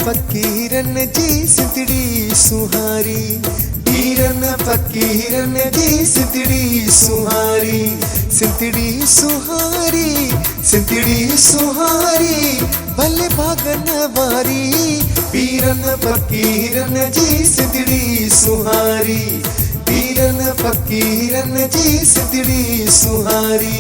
फ़क़ीरन जी सिंधड़ी सुहारी, पीरन फ़क़ीरन जी सिंधड़ी सुहारी, सिंधड़ी सुहारी, सिंधड़ी सुहारी, भले भागन वारी, पीरन फ़क़ीरन जी सिंधड़ी सुहारी, पीरन फ़क़ीरन जी सिंधड़ी सुहारी।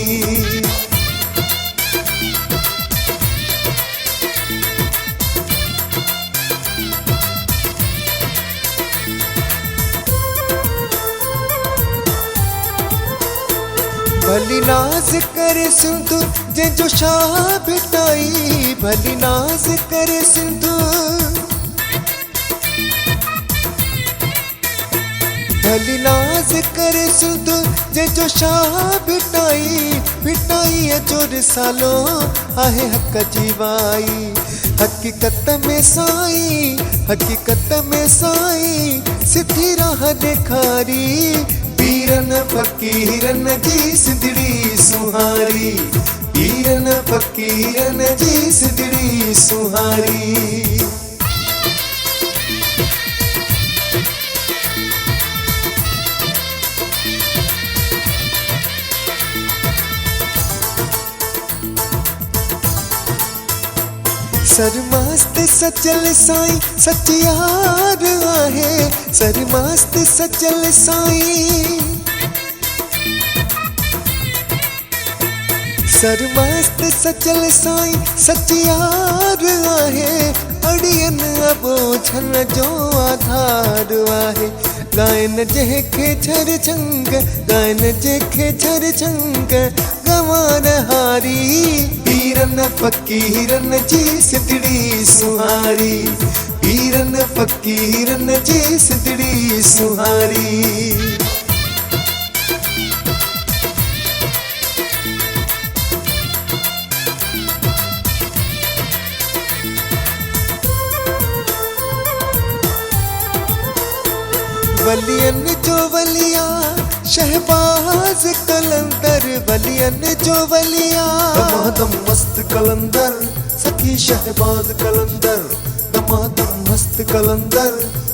भली नाज करे सिंधु जंहिंजो शाह भिटाई, भली नाज करे सिंधु, भली नाज करे सिंधु जंहिंजो शाह भिटाई, भिटाई जो रिसालो आहे हक़ जी वाई, हक़ीक़त में साईं, हक़ीक़त में साईं सिधी राह ॾेखारी, पीरन फ़क़ीरन जी सिंधड़ी सुहारी, पीरन फ़क़ीरन जी सिंधड़ी सुहारी। सरमस्त सचल साईं सचियार आहे, सरमस्त सचल साईं, सरमस्त सचल साईं सचियार आहे, अड़ियन अबोझन जो आधार आहे, गायन जंहिंखे छर छंग, गायन जंहिंखे छर छंग गवान हारी, पीरन फ़क़ीरन जी सिंधड़ी सुहारी, पीरन फ़क़ीरन जी सिंधड़ी सुहारी। वलियन जो वलिया शहबाज कलंदर, वलियन जो वलिया दमादम मस्त कलंदर, सखी शहबाज कलंदर, दमादम मस्त कलंदर,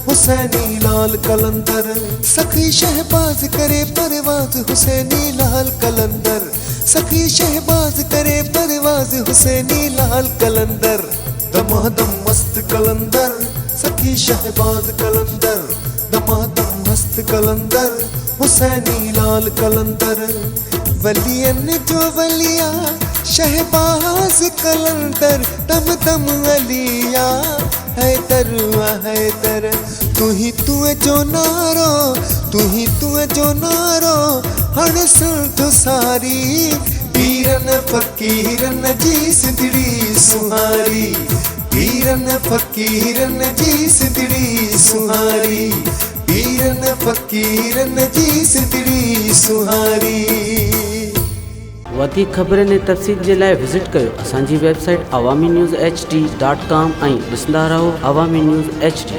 हुसैनी लाल कलंदर, सखी शहबाज करे परवाज हुसैनी लाल कलंदर, सखी शहबाज करे परवाज हुसैनी लाल कलंदर, दमादम मस्त कलंदर, सखी शहबाज कलंदर, दमादम मस्त कलंदर, हुसैनी लाल कलंदर, वलियन जो वलिया शहबाज कलंदर, दम दम अलिया हैदर हैदर, तू ही तू जो नारो, तू ही तू जो नारो हण सुन सारी, पीरन फ़क़ीरन जी सिंधड़ी सुहारी, पीरन फ़क़ीरन जी सिंधड़ी सुहारी, पीरन फ़क़ीरन जी सिंधड़ी सुहारी। वधीक ख़बरनि ऐं तफ़सील जे लाइ विज़िट कयो असांजी वेबसाइट awamiNewsHD.com ऐं ॾिसंदा रहो अवामी न्यूज़ HD।